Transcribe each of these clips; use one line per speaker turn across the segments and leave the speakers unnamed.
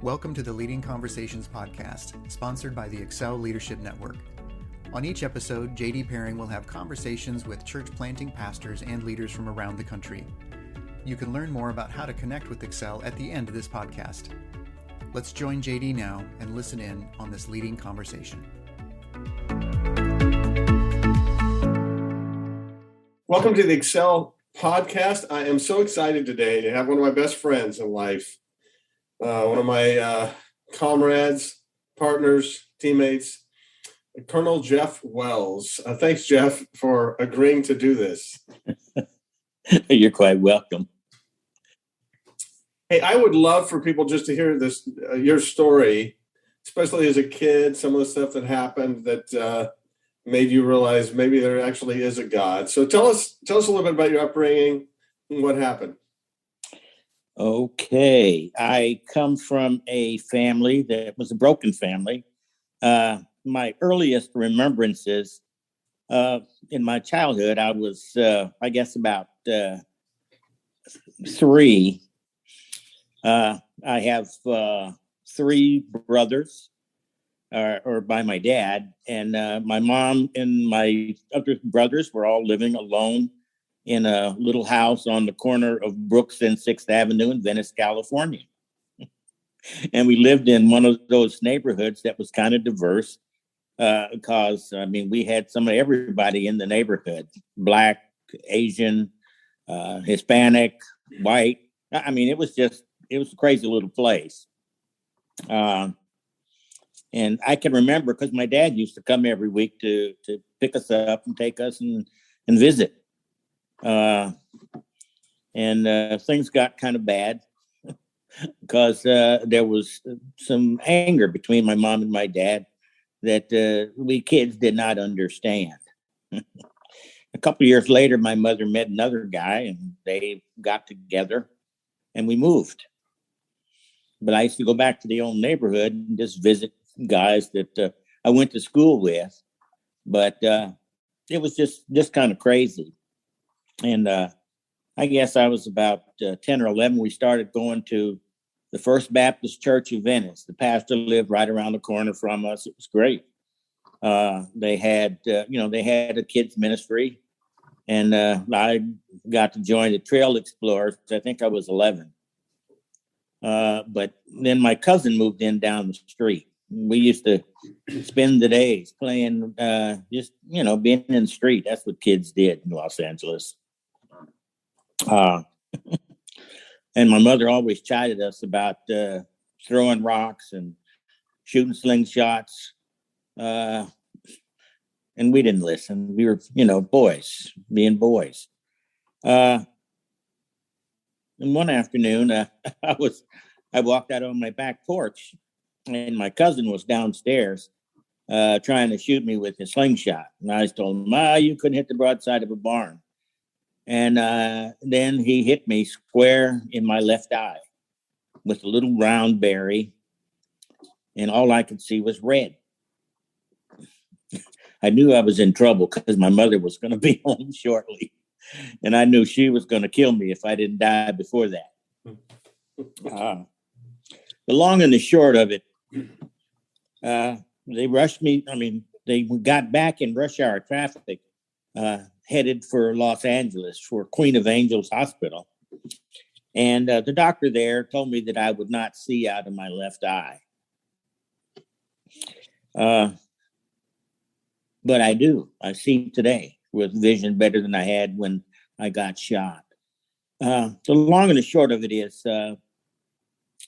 Welcome to the Leading Conversations podcast, sponsored by the Excel Leadership Network. On each episode, JD Pairing will have conversations with church planting pastors and leaders from around the country. You can learn more about how to connect with Excel at the end of this podcast. Let's join JD now and listen in on this leading conversation.
Welcome to the Excel podcast. I am so excited today to have one of my best friends in life, one of my comrades, partners, teammates, Colonel Geoff Wells. Thanks, Geoff, for agreeing to do this.
You're quite welcome.
Hey, I would love for people just to hear this, your story, especially as a kid, some of the stuff that happened that made you realize maybe there actually is a God. So tell us a little bit about your upbringing and what happened.
Okay. I come from a family that was a broken family. My earliest remembrances in my childhood, I was, I guess, about 3. I have 3 brothers, or by my dad, and my mom and my other brothers were all living alone in a little house on the corner of Brooks and 6th Avenue in Venice, California. And we lived in one of those neighborhoods that was kind of diverse because, I mean, we had some of everybody in the neighborhood, Black, Asian, Hispanic, white. I mean, it was a crazy little place. And I can remember because my dad used to come every week to pick us up and take us and visit. And things got kind of bad because there was some anger between my mom and my dad that we kids did not understand. A couple of years later, my mother met another guy and they got together and we moved. But I used to go back to the old neighborhood and just visit guys that I went to school with. But it was just kind of crazy. And I guess I was about 10 or 11. We started going to the First Baptist Church of Venice. The pastor lived right around the corner from us. It was great. They had a kids ministry, and I got to join the Trail Explorers. I think I was 11. But then my cousin moved in down the street. We used to spend the days playing, being in the street. That's what kids did in Los Angeles. And my mother always chided us about throwing rocks and shooting slingshots. And we didn't listen. We were, boys, being boys. And one afternoon, I walked out on my back porch, and my cousin was downstairs trying to shoot me with a slingshot. And I told him, you couldn't hit the broadside of a barn. And then he hit me square in my left eye with a little round berry. And all I could see was red. I knew I was in trouble because my mother was going to be home shortly. And I knew she was going to kill me if I didn't die before that. The long and the short of it, they rushed me. I mean, they got back in rush hour traffic, headed for Los Angeles for Queen of Angels Hospital. And the doctor there told me that I would not see out of my left eye. But I do. I see today with vision better than I had when I got shot. The long and the short of it is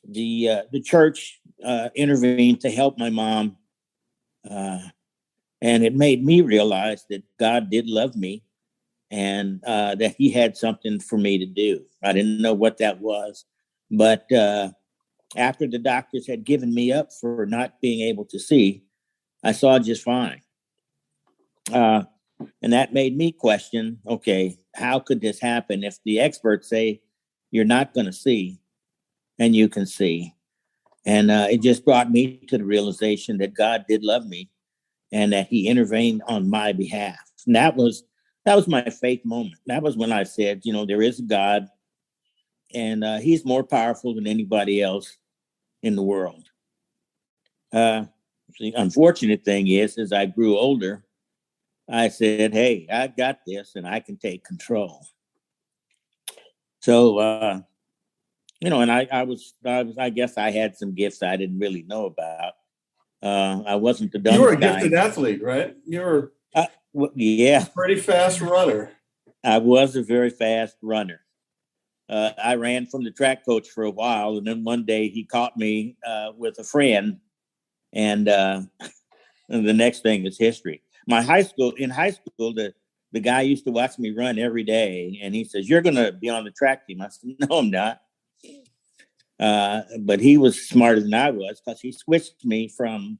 the church intervened to help my mom. And it made me realize that God did love me and that he had something for me to do. I didn't know what that was. But after the doctors had given me up for not being able to see, I saw just fine. And that made me question, okay, how could this happen if the experts say you're not going to see and you can see? And it just brought me to the realization that God did love me and that he intervened on my behalf. And that was my faith moment. That was when I said, there is a God and he's more powerful than anybody else. in the world. The unfortunate thing is, as I grew older, I said, hey, I got this and I can take control. So, and I guess I had some gifts I didn't really know about. I wasn't the dumb
You were a
kind.
gifted athlete, right? You were
yeah,
pretty fast runner.
I was a very fast runner. I ran from the track coach for a while, and then one day he caught me with a friend, and the next thing is history. In high school, the guy used to watch me run every day, and he says, "You're going to be on the track team." I said, "No, I'm not." But he was smarter than I was, because he switched me from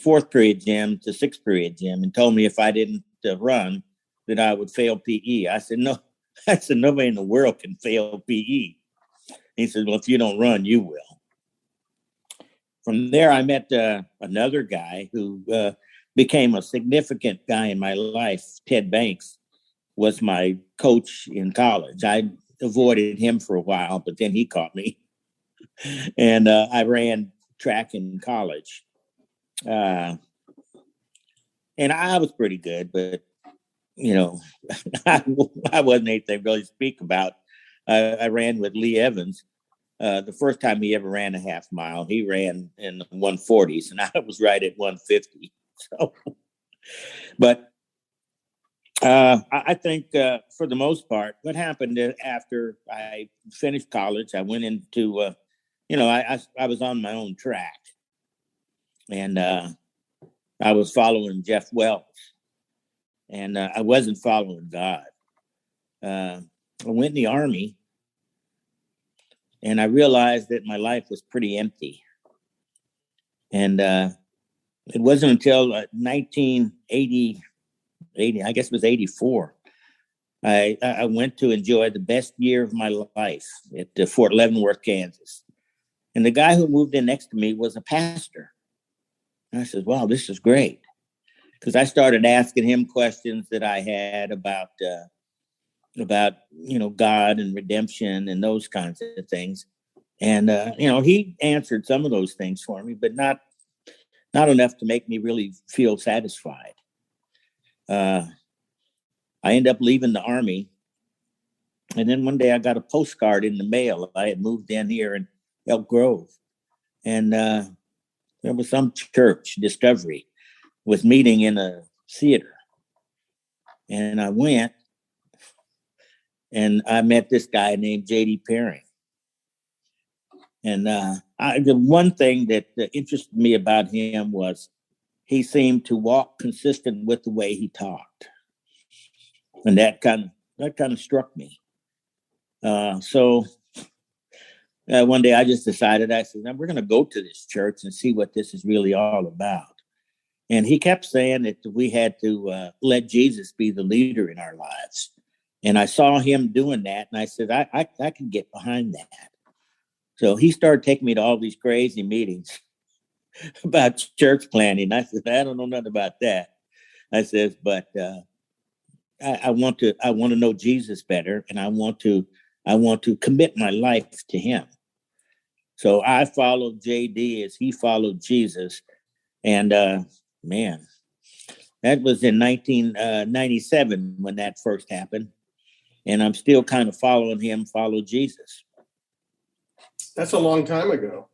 fourth period gym to sixth period gym and told me if I didn't run, that I would fail PE. I said, no. I said, nobody in the world can fail PE. He said, well, if you don't run, you will. From there, I met another guy who became a significant guy in my life. Ted Banks was my coach in college. I avoided him for a while, but then he caught me. And I ran track in college. And I was pretty good, but I wasn't anything really to speak about. I ran with Lee Evans. The first time he ever ran a half mile, he ran in the 140s, and I was right at 150. So, but I think for the most part, what happened after I finished college, I went into, I was on my own track, and I was following Geoff Wells. And I wasn't following God. I went in the Army, and I realized that my life was pretty empty. And it wasn't until 1980, I guess it was 84, I went to enjoy the best year of my life at Fort Leavenworth, Kansas. And the guy who moved in next to me was a pastor. And I said, wow, this is great. Because I started asking him questions that I had about God and redemption and those kinds of things, and he answered some of those things for me, but not enough to make me really feel satisfied. I ended up leaving the Army, and then one day I got a postcard in the mail. I had moved in here in Elk Grove, and there was some church, Discovery, was meeting in a theater. And I went, and I met this guy named J.D. Perry. And the one thing that interested me about him was he seemed to walk consistent with the way he talked. And that kind of struck me. So one day I just decided, I said, we're going to go to this church and see what this is really all about. And he kept saying that we had to let Jesus be the leader in our lives. And I saw him doing that. And I said, I can get behind that. So he started taking me to all these crazy meetings about church planning. I said, I don't know nothing about that. I said, but I want to know Jesus better. And I want to commit my life to him. So I followed JD as he followed Jesus. And man, that was in 1997 when that first happened. And I'm still kind of following him, follow Jesus.
That's a long time ago.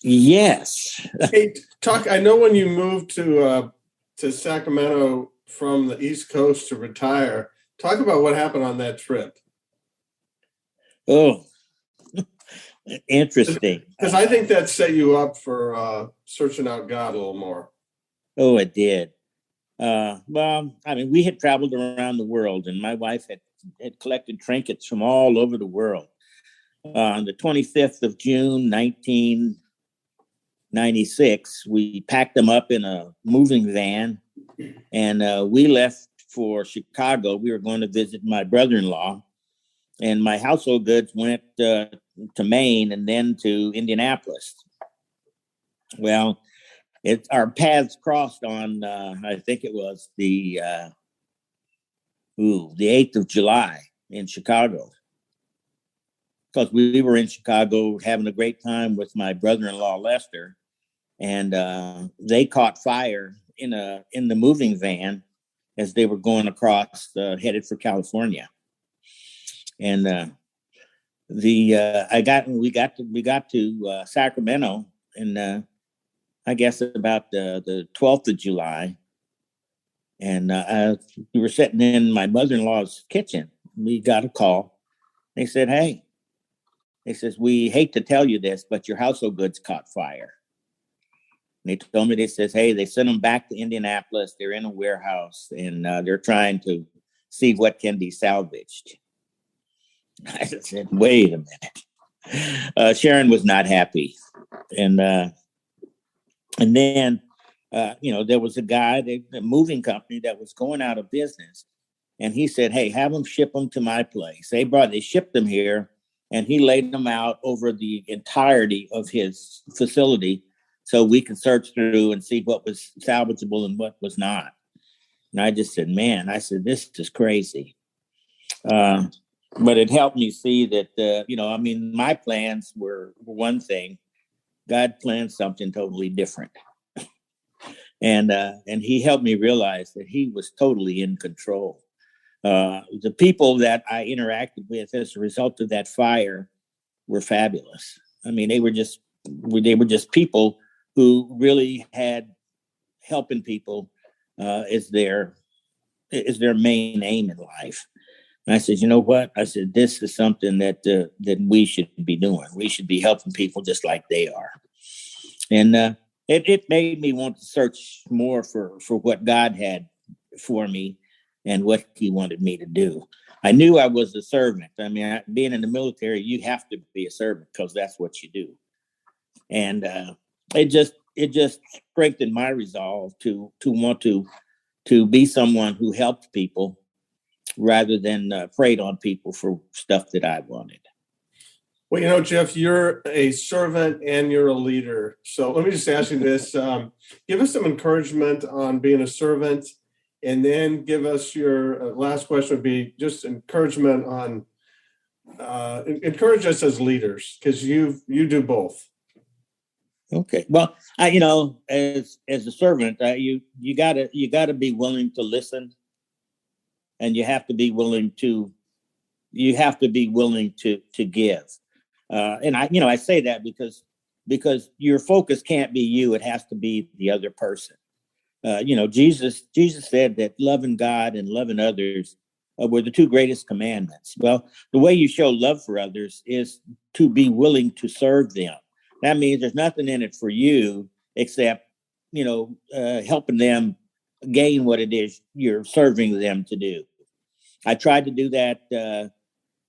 Yes.
Hey, I know when you moved to Sacramento from the East Coast to retire, talk about what happened on that trip.
Oh, interesting.
Because I think that set you up for searching out God a little more.
Oh, it did. Well, I mean, we had traveled around the world, and my wife had collected trinkets from all over the world. On the 25th of June, 1996, we packed them up in a moving van, and we left for Chicago. We were going to visit my brother-in-law, and my household goods went to Maine and then to Indianapolis. Well, our paths crossed on, I think it was the 8th of July in Chicago. because we were in Chicago having a great time with my brother-in-law, Lester, and they caught fire in the moving van as they were going across, headed for California. And we got to Sacramento, and I guess about the 12th of July, and we were sitting in my mother-in-law's kitchen. We got a call. They said, "Hey," they says, "we hate to tell you this, but your household goods caught fire." And they told me, they says, "Hey, they sent them back to Indianapolis. They're in a warehouse, and they're trying to see what can be salvaged." I said, "Wait a minute." Sharon was not happy, and then there was a guy, the moving company, that was going out of business, and he said, "Hey, have them ship them to my place." They shipped them here, and he laid them out over the entirety of his facility, so we could search through and see what was salvageable and what was not. And I just said, "Man," I said, "this is crazy." But it helped me see that, my plans were one thing. God planned something totally different. And he helped me realize that he was totally in control. The people that I interacted with as a result of that fire were fabulous. I mean, they were just people who really had helping people as their main aim in life. And I said, "You know what?" I said, "This is something that we should be doing. We should be helping people just like they are." And it made me want to search more for what God had for me and what he wanted me to do. I knew I was a servant. I mean, being in the military, you have to be a servant because that's what you do. And it just strengthened my resolve to want to be someone who helped people rather than preyed on people for stuff that I wanted.
Well, Geoff, you're a servant and you're a leader. So let me just ask you this. Give us some encouragement on being a servant, and then give us your last question would be just encouragement on, encourage us as leaders, because you do both.
Okay. Well, as a servant, you gotta be willing to listen, and you have to be willing to give. And I say that because your focus can't be you; it has to be the other person. Jesus said that loving God and loving others were the two greatest commandments. Well, the way you show love for others is to be willing to serve them. That means there's nothing in it for you except, helping them gain what it is you're serving them to do. I tried to do that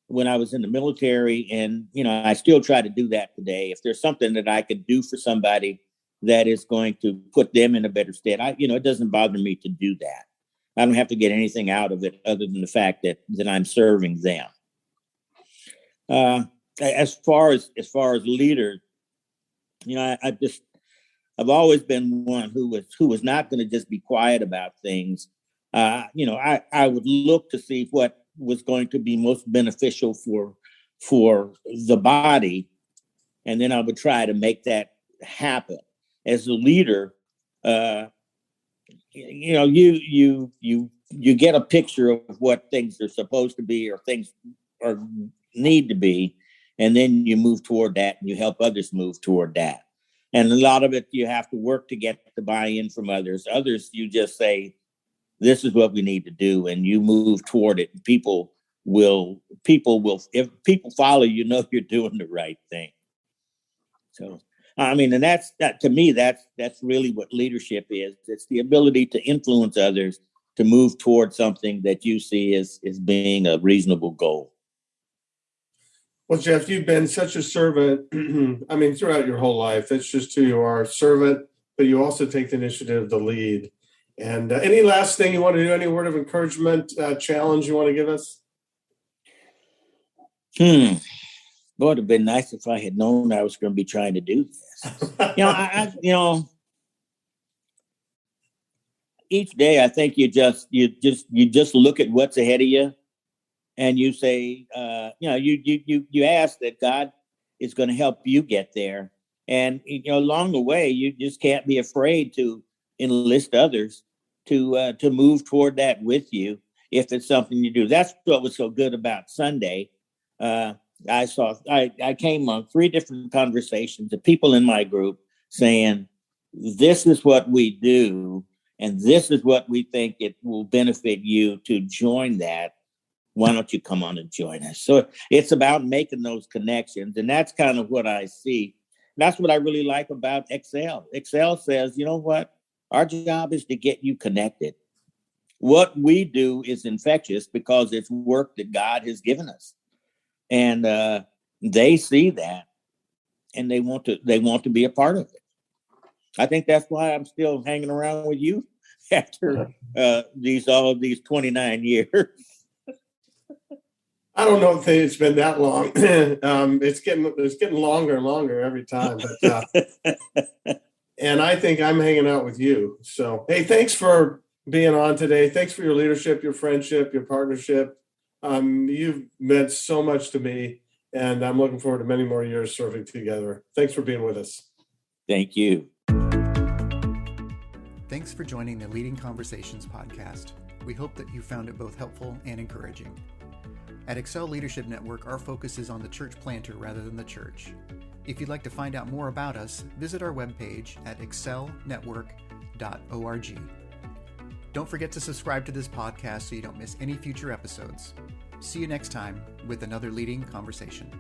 when I was in the military, and I still try to do that today. If there's something that I could do for somebody that is going to put them in a better state, it doesn't bother me to do that. I don't have to get anything out of it other than the fact that I'm serving them. As far as leaders, I've always been one who was not going to just be quiet about things. I would look to see what was going to be most beneficial for the body, and then I would try to make that happen. As a leader, you get a picture of what things are supposed to be or things are need to be, and then you move toward that and you help others move toward that. And a lot of it, you have to work to get the buy-in from others. Others, you just say, "This is what we need to do," and you move toward it. People will, if people follow, you're doing the right thing. So, and that to me, that's really what leadership is. It's the ability to influence others to move toward something that you see as being a reasonable goal.
Well, Geoff, you've been such a servant. Throughout your whole life, that's just who you are, servant, but you also take the initiative to lead. And any last thing you want to do, any word of encouragement, challenge you want to give us?
Boy, it would have been nice if I had known I was going to be trying to do this. Each day I think you just look at what's ahead of you and you say, you ask that God is going to help you get there. And, along the way, you just can't be afraid to enlist others to move toward that with you if it's something you do. That's what was so good about Sunday. I came on 3 different conversations of people in my group saying, this is what we do, and this is what we think it will benefit you to join that. Why don't you come on and join us? So it's about making those connections. And that's kind of what I see. That's what I really like about Excel. Excel says, you know what? Our job is to get you connected. What we do is infectious because it's work that God has given us. And they see that, and they want to be a part of it. I think that's why I'm still hanging around with you after all of these 29 years.
I don't know if it's been that long. It's getting longer and longer every time. But and I think I'm hanging out with you. So, hey, thanks for being on today. Thanks for your leadership, your friendship, your partnership. You've meant so much to me, and I'm looking forward to many more years serving together. Thanks for being with us.
Thank you.
Thanks for joining the Leading Conversations podcast. We hope that you found it both helpful and encouraging. At Excel Leadership Network, our focus is on the church planter rather than the church. If you'd like to find out more about us, visit our webpage at excelnetwork.org. Don't forget to subscribe to this podcast so you don't miss any future episodes. See you next time with another Leading Conversation.